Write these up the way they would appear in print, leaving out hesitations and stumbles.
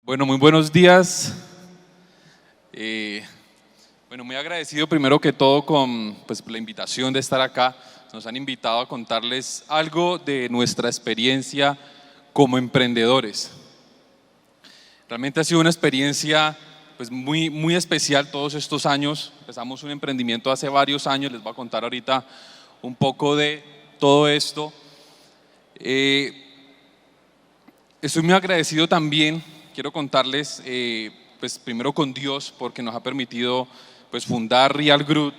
Bueno, muy buenos días. Muy agradecido primero que todo con la invitación de estar acá. Nos han invitado a contarles algo de nuestra experiencia como emprendedores. Realmente ha sido una experiencia muy especial todos estos años. Empezamos un emprendimiento hace varios años, les voy a contar ahorita un poco de todo esto. Estoy muy agradecido también. Quiero contarles, primero con Dios, porque nos ha permitido fundar Real Groot,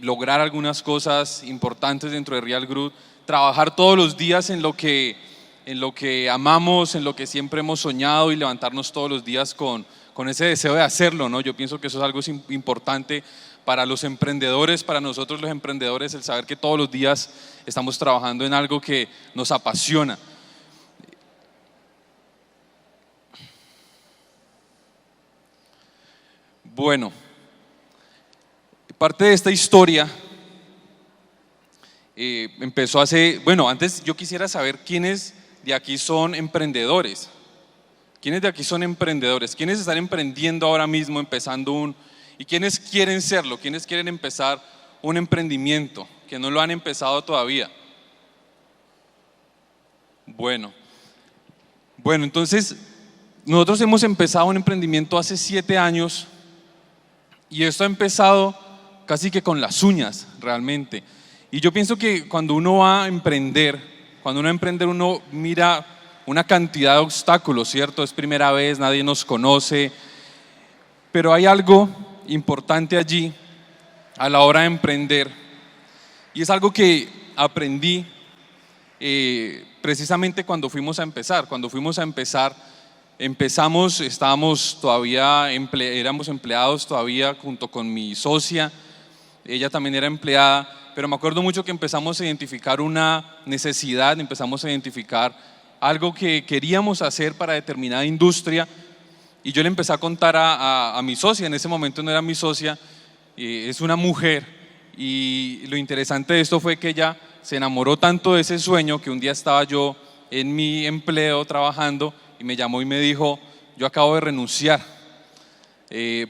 lograr algunas cosas importantes dentro de Real Groot, trabajar todos los días en lo que amamos, en lo que siempre hemos soñado y levantarnos todos los días con ese deseo de hacerlo, ¿no? Yo pienso que eso es algo importante para los emprendedores, para nosotros los emprendedores, el saber que todos los días estamos trabajando en algo que nos apasiona. Bueno, parte de esta historia empezó antes yo quisiera saber quiénes de aquí son emprendedores. ¿Quiénes de aquí son emprendedores? ¿Quiénes están emprendiendo ahora mismo, y quiénes quieren serlo? ¿Quiénes quieren empezar un emprendimiento que no lo han empezado todavía? Bueno, entonces nosotros hemos empezado un emprendimiento hace 7 años. Y esto ha empezado casi que con las uñas, realmente. Y yo pienso que cuando uno va a emprender, uno mira una cantidad de obstáculos, ¿cierto? Es primera vez, nadie nos conoce, pero hay algo importante allí a la hora de emprender. Y es algo que aprendí precisamente cuando fuimos a empezar. Estábamos todavía, éramos empleados todavía junto con mi socia, ella también era empleada, pero me acuerdo mucho que empezamos a identificar una necesidad, empezamos a identificar algo que queríamos hacer para determinada industria, y yo le empecé a contar a mi socia. En ese momento no era mi socia, es una mujer, y lo interesante de esto fue que ella se enamoró tanto de ese sueño que un día estaba yo en mi empleo trabajando, y me llamó y me dijo: yo acabo de renunciar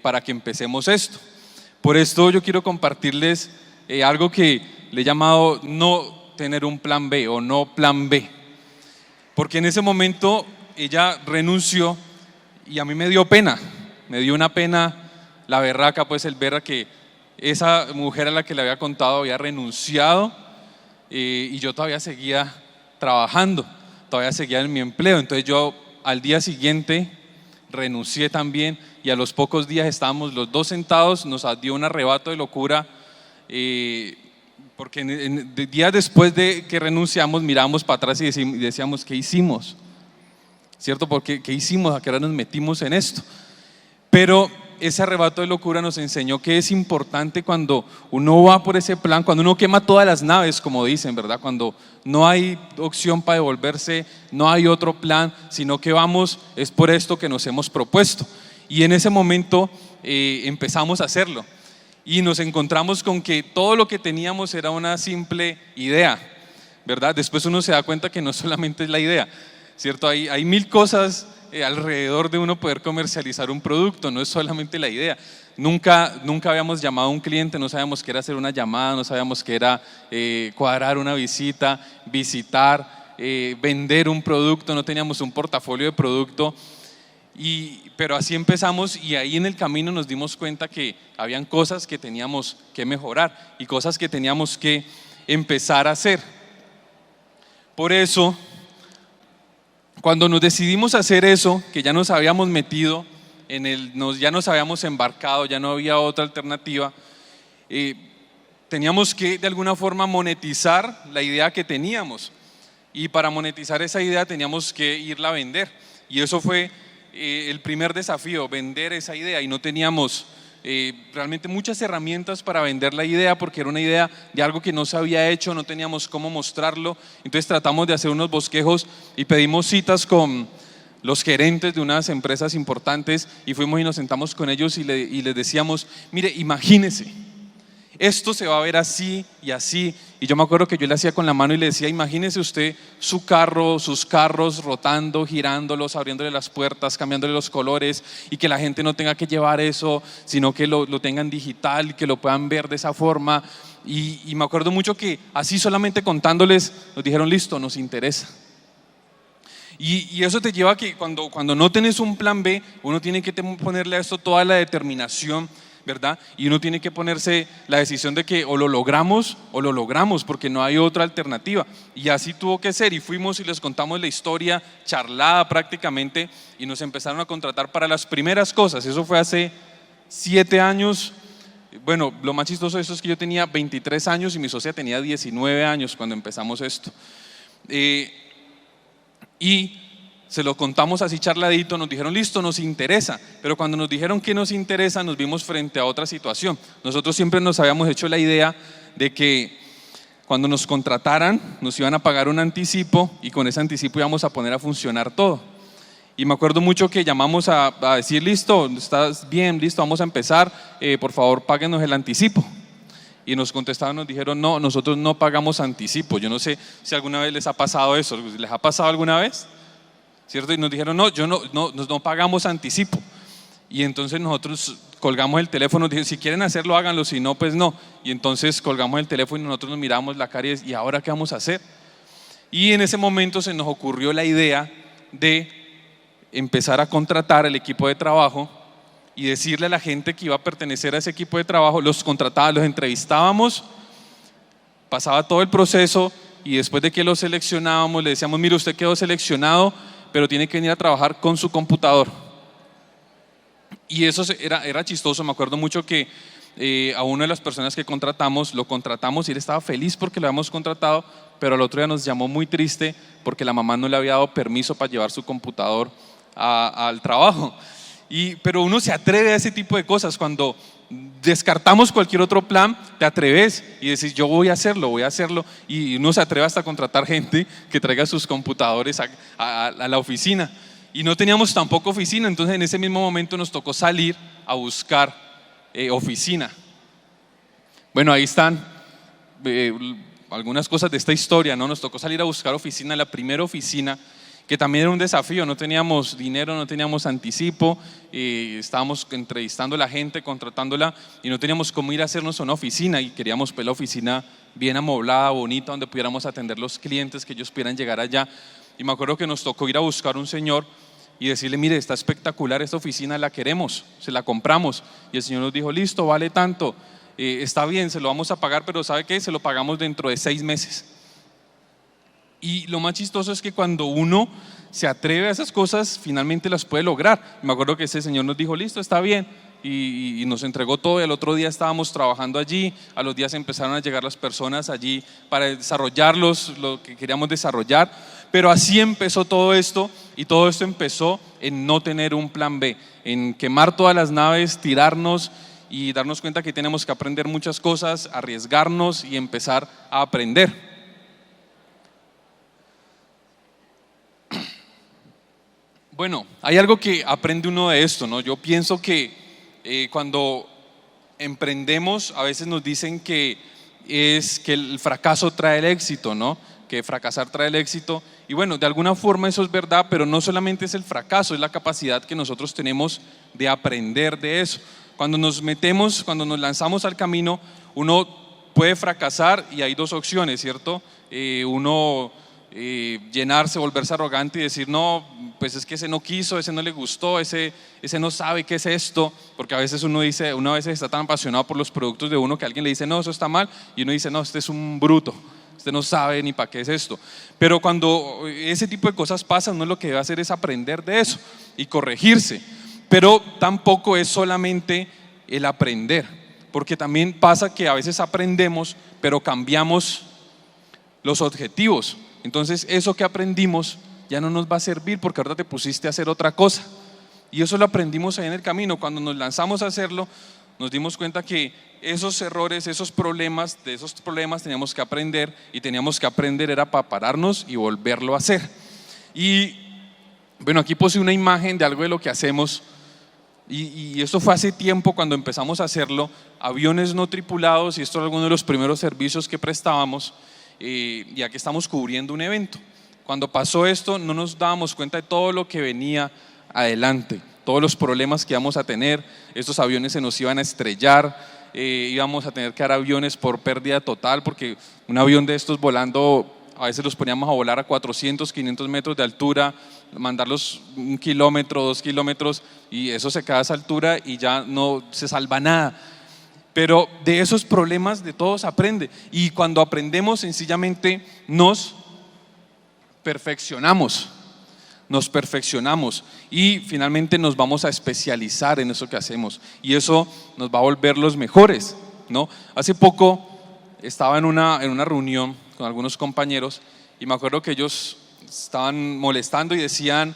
para que empecemos esto. Por esto yo quiero compartirles algo que le he llamado no tener un plan B o no plan B, porque en ese momento ella renunció y a mí me dio una pena, la berraca, el ver a que esa mujer a la que le había contado había renunciado, y yo todavía seguía trabajando, todavía seguía en mi empleo. Entonces yo al día siguiente renuncié también, y a los pocos días estábamos los dos sentados, nos dio un arrebato de locura, porque días después de que renunciamos mirábamos para atrás y decíamos: ¿qué hicimos? ¿Cierto? ¿Qué hicimos? ¿A qué hora nos metimos en esto? Pero ese arrebato de locura nos enseñó que es importante cuando uno va por ese plan, cuando uno quema todas las naves, como dicen, ¿verdad? Cuando no hay opción para devolverse, no hay otro plan, sino que vamos, es por esto que nos hemos propuesto. Y en ese momento empezamos a hacerlo, y nos encontramos con que todo lo que teníamos era una simple idea, ¿verdad? Después uno se da cuenta que no solamente es la idea, ¿cierto? Hay 1000 cosas alrededor de uno poder comercializar un producto, no es solamente la idea. Nunca habíamos llamado a un cliente, no sabíamos qué era hacer una llamada, no sabíamos qué era cuadrar una visita, visitar, vender un producto, no teníamos un portafolio de producto, pero así empezamos, y ahí en el camino nos dimos cuenta que habían cosas que teníamos que mejorar y cosas que teníamos que empezar a hacer. Por eso, cuando nos decidimos a hacer eso, que ya nos habíamos metido ya nos habíamos embarcado, ya no había otra alternativa, teníamos que de alguna forma monetizar la idea que teníamos, y para monetizar esa idea teníamos que irla a vender, y eso fue el primer desafío, vender esa idea, y no teníamos realmente muchas herramientas para vender la idea, porque era una idea de algo que no se había hecho, no teníamos cómo mostrarlo. Entonces tratamos de hacer unos bosquejos y pedimos citas con los gerentes de unas empresas importantes, y fuimos y nos sentamos con ellos y les decíamos: mire, imagínese, esto se va a ver así y así. Y yo me acuerdo que yo le hacía con la mano y le decía, imagínese usted su carro, sus carros rotando, girándolos, abriéndole las puertas, cambiándole los colores, y que la gente no tenga que llevar eso, sino que lo tengan digital, que lo puedan ver de esa forma. Y me acuerdo mucho que así solamente contándoles nos dijeron, listo, nos interesa. Y eso te lleva a que cuando no tienes un plan B, uno tiene que ponerle a esto toda la determinación, ¿verdad? Y uno tiene que ponerse la decisión de que o lo logramos, porque no hay otra alternativa. Y así tuvo que ser, y fuimos y les contamos la historia charlada prácticamente, y nos empezaron a contratar para las primeras cosas. Eso fue hace 7 años. Bueno, lo más chistoso de eso es que yo tenía 23 años y mi socia tenía 19 años cuando empezamos esto. Y se lo contamos así charladito, nos dijeron, listo, nos interesa. Pero cuando nos dijeron que nos interesa, nos vimos frente a otra situación. Nosotros siempre nos habíamos hecho la idea de que cuando nos contrataran, nos iban a pagar un anticipo, y con ese anticipo íbamos a poner a funcionar todo. Y me acuerdo mucho que llamamos a decir, listo, estás bien, listo, vamos a empezar, por favor páguenos el anticipo. Y nos contestaron, nos dijeron, no, nosotros no pagamos anticipo. Yo no sé si alguna vez les ha pasado eso. ¿Les ha pasado alguna vez? ¿Cierto? Y nos dijeron, no pagamos anticipo. Y entonces nosotros colgamos el teléfono, nos dijeron, si quieren hacerlo, háganlo, si no, pues no. Y entonces colgamos el teléfono y nosotros nos miramos la cara y ¿ahora qué vamos a hacer? Y en ese momento se nos ocurrió la idea de empezar a contratar el equipo de trabajo y decirle a la gente que iba a pertenecer a ese equipo de trabajo, los contrataba, los entrevistábamos, pasaba todo el proceso, y después de que los seleccionábamos le decíamos, mire, usted quedó seleccionado, pero tiene que venir a trabajar con su computador. Y eso era chistoso. Me acuerdo mucho que a una de las personas que lo contratamos y él estaba feliz porque lo habíamos contratado, pero al otro día nos llamó muy triste porque la mamá no le había dado permiso para llevar su computador al trabajo. Pero uno se atreve a ese tipo de cosas. Cuando descartamos cualquier otro plan, te atreves y decís, yo voy a hacerlo, y uno se atreve hasta a contratar gente que traiga sus computadores a la oficina. Y no teníamos tampoco oficina, entonces en ese mismo momento nos tocó salir a buscar oficina. Bueno, ahí están algunas cosas de esta historia, ¿no? Nos tocó salir a buscar oficina, la primera oficina, que también era un desafío. No teníamos dinero, no teníamos anticipo, estábamos entrevistando a la gente, contratándola, y no teníamos cómo ir a hacernos una oficina, y queríamos la oficina bien amoblada, bonita, donde pudiéramos atender los clientes, que ellos pudieran llegar allá. Y me acuerdo que nos tocó ir a buscar un señor y decirle, mire, está espectacular esta oficina, la queremos, se la compramos. Y el señor nos dijo, listo, vale tanto, está bien, se lo vamos a pagar, pero ¿sabe qué? Se lo pagamos dentro de 6 meses. Y lo más chistoso es que cuando uno se atreve a esas cosas, finalmente las puede lograr. Me acuerdo que ese señor nos dijo, listo, está bien, y nos entregó todo, y al otro día estábamos trabajando allí. A los días empezaron a llegar las personas allí para desarrollarlos, lo que queríamos desarrollar. Pero así empezó todo esto, y todo esto empezó en no tener un plan B, en quemar todas las naves, tirarnos y darnos cuenta que tenemos que aprender muchas cosas, arriesgarnos y empezar a aprender. Bueno, hay algo que aprende uno de esto, ¿no? Yo pienso que cuando emprendemos, a veces nos dicen que el fracaso trae el éxito, ¿no? Que fracasar trae el éxito. Y bueno, de alguna forma eso es verdad, pero no solamente es el fracaso, es la capacidad que nosotros tenemos de aprender de eso. Cuando nos lanzamos al camino, uno puede fracasar y hay 2 opciones, ¿cierto? Uno llenarse, volverse arrogante y decir, no, pues es que ese no quiso, ese no le gustó, ese no sabe qué es esto, porque a veces uno a veces está tan apasionado por los productos de uno que alguien le dice, no, eso está mal, y uno dice, no, este es un bruto, este no sabe ni para qué es esto. Pero cuando ese tipo de cosas pasan, uno lo que debe hacer es aprender de eso y corregirse. Pero tampoco es solamente el aprender, porque también pasa que a veces aprendemos, pero cambiamos los objetivos. Entonces eso que aprendimos ya no nos va a servir, porque ahora te pusiste a hacer otra cosa. Y eso lo aprendimos ahí en el camino. Cuando nos lanzamos a hacerlo, nos dimos cuenta que esos errores, de esos problemas teníamos que aprender, y teníamos que aprender era para pararnos y volverlo a hacer. Y bueno, aquí puse una imagen de algo de lo que hacemos y esto fue hace tiempo cuando empezamos a hacerlo, aviones no tripulados, y esto era uno de los primeros servicios que prestábamos, ya que estamos cubriendo un evento. Cuando pasó esto no nos dábamos cuenta de todo lo que venía adelante, todos los problemas que íbamos a tener. Estos aviones se nos iban a estrellar, íbamos a tener que dar aviones por pérdida total, porque un avión de estos volando, a veces los poníamos a volar a 400, 500 metros de altura, mandarlos 1 kilómetro, 2 kilómetros, y eso se cae a esa altura y ya no se salva nada. Pero de esos problemas de todos aprende, y cuando aprendemos sencillamente nos perfeccionamos y finalmente nos vamos a especializar en eso que hacemos, y eso nos va a volver los mejores, ¿no? Hace poco estaba en una reunión con algunos compañeros y me acuerdo que ellos estaban molestando y decían: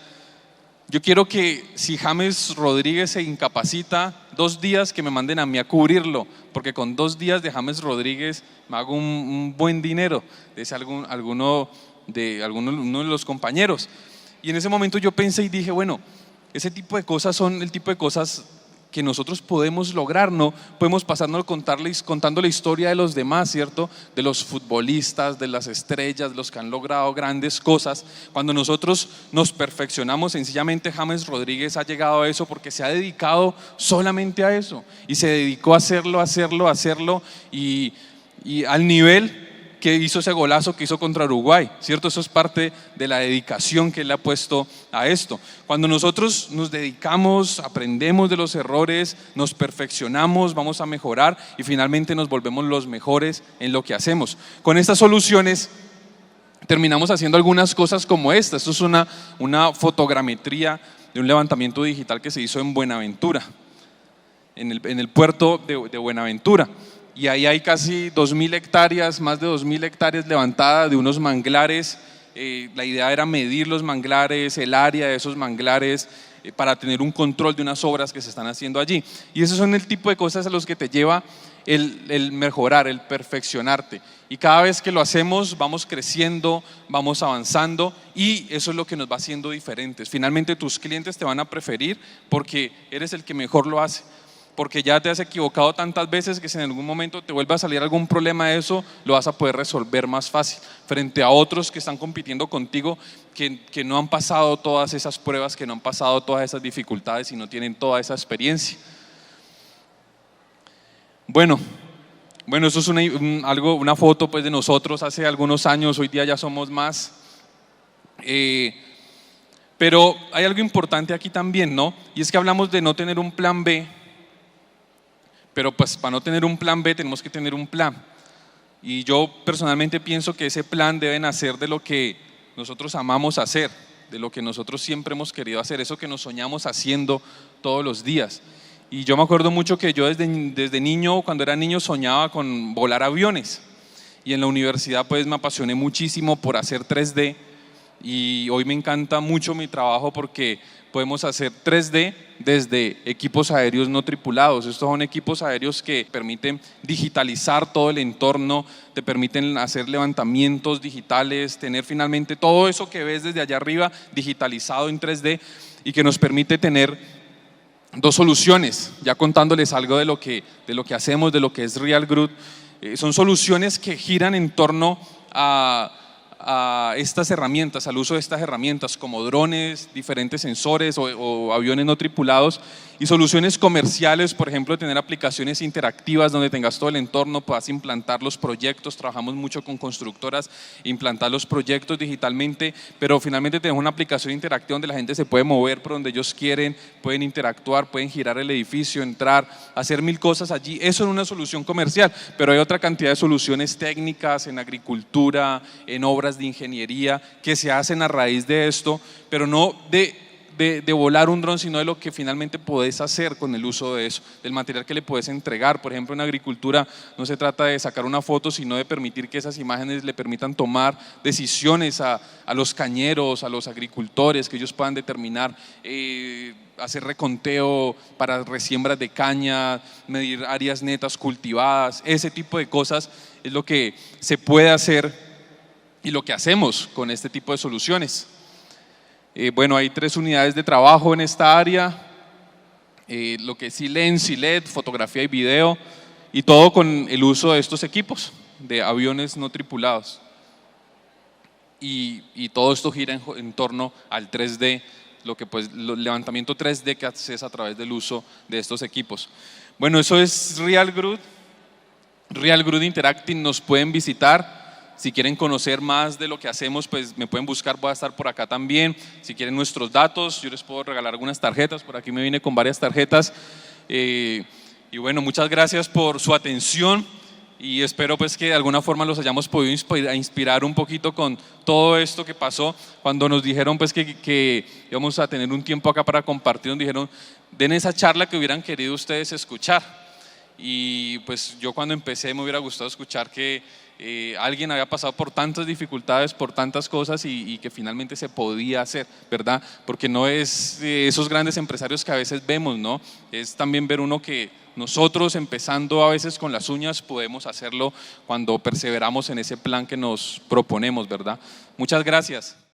yo quiero que si James Rodríguez se incapacita 2 días, que me manden a mí a cubrirlo, porque con 2 días de James Rodríguez me hago un buen dinero, decía uno de los compañeros. Y en ese momento yo pensé y dije, bueno, ese tipo de cosas son el tipo de cosas que nosotros podemos lograr, no podemos pasarnos contando la historia de los demás, ¿cierto? De los futbolistas, de las estrellas, de los que han logrado grandes cosas. Cuando nosotros nos perfeccionamos, sencillamente James Rodríguez ha llegado a eso porque se ha dedicado solamente a eso, y se dedicó a hacerlo, y al nivel que hizo ese golazo que hizo contra Uruguay, ¿cierto? Eso es parte de la dedicación que él le ha puesto a esto. Cuando nosotros nos dedicamos, aprendemos de los errores, nos perfeccionamos, vamos a mejorar y finalmente nos volvemos los mejores en lo que hacemos. Con estas soluciones terminamos haciendo algunas cosas como esta. Esto es una fotogrametría de un levantamiento digital que se hizo en Buenaventura, en el puerto de Buenaventura. Y ahí hay casi 2.000 hectáreas, más de 2.000 hectáreas levantadas de unos manglares. La idea era medir los manglares, el área de esos manglares, para tener un control de unas obras que se están haciendo allí. Y esos son el tipo de cosas a los que te lleva el mejorar, el perfeccionarte. Y cada vez que lo hacemos vamos creciendo, vamos avanzando, y eso es lo que nos va haciendo diferentes. Finalmente tus clientes te van a preferir porque eres el que mejor lo hace, porque ya te has equivocado tantas veces que si en algún momento te vuelve a salir algún problema de eso, lo vas a poder resolver más fácil frente a otros que están compitiendo contigo, que no han pasado todas esas pruebas, que no han pasado todas esas dificultades y no tienen toda esa experiencia. Bueno, eso es una foto pues de nosotros hace algunos años. Hoy día ya somos más, pero hay algo importante aquí también, ¿no? Y es que hablamos de no tener un plan B, pero pues para no tener un plan B tenemos que tener un plan. Y yo personalmente pienso que ese plan debe nacer de lo que nosotros amamos hacer, de lo que nosotros siempre hemos querido hacer, eso que nos soñamos haciendo todos los días. Y yo me acuerdo mucho que yo desde niño, cuando era niño, soñaba con volar aviones. Y en la universidad pues me apasioné muchísimo por hacer 3D, y hoy me encanta mucho mi trabajo porque podemos hacer 3D desde equipos aéreos no tripulados. Estos son equipos aéreos que permiten digitalizar todo el entorno, te permiten hacer levantamientos digitales, tener finalmente todo eso que ves desde allá arriba digitalizado en 3D, y que nos permite tener 2 soluciones, ya contándoles algo de lo que hacemos, de lo que es Real Groot. Son soluciones que giran en torno a estas herramientas, al uso de estas herramientas como drones, diferentes sensores o aviones no tripulados, y soluciones comerciales, por ejemplo, tener aplicaciones interactivas donde tengas todo el entorno, puedas implantar los proyectos. Trabajamos mucho con constructoras, implantar los proyectos digitalmente, pero finalmente tenemos una aplicación interactiva donde la gente se puede mover por donde ellos quieren, pueden interactuar, pueden girar el edificio, entrar, hacer 1000 cosas allí. Eso es una solución comercial, pero hay otra cantidad de soluciones técnicas en agricultura, en obras de ingeniería, que se hacen a raíz de esto, pero no de volar un dron, sino de lo que finalmente podés hacer con el uso de eso, del material que le puedes entregar. Por ejemplo, en agricultura no se trata de sacar una foto, sino de permitir que esas imágenes le permitan tomar decisiones a los cañeros, a los agricultores, que ellos puedan determinar, hacer reconteo para resiembras de caña, medir áreas netas cultivadas. Ese tipo de cosas es lo que se puede hacer y lo que hacemos con este tipo de soluciones. Bueno, hay 3 unidades de trabajo en esta área. lo que es Silencio, LED, fotografía y video, y todo con el uso de estos equipos de aviones no tripulados. Y todo esto gira en torno al 3D, lo que pues el levantamiento 3D que haces a través del uso de estos equipos. Bueno, eso es Real Groot. Real Groot Interactive, nos pueden visitar. Si quieren conocer más de lo que hacemos, pues me pueden buscar, voy a estar por acá también. Si quieren nuestros datos, yo les puedo regalar algunas tarjetas, por aquí me vine con varias tarjetas. Y bueno, muchas gracias por su atención y espero pues que de alguna forma los hayamos podido inspirar un poquito con todo esto que pasó. Cuando nos dijeron pues que íbamos a tener un tiempo acá para compartir, nos dijeron, den esa charla que hubieran querido ustedes escuchar. Y pues yo cuando empecé me hubiera gustado escuchar que alguien había pasado por tantas dificultades, por tantas cosas y que finalmente se podía hacer, ¿verdad? Porque no es esos grandes empresarios que a veces vemos, ¿no? Es también ver uno que nosotros empezando a veces con las uñas podemos hacerlo cuando perseveramos en ese plan que nos proponemos, ¿verdad? Muchas gracias.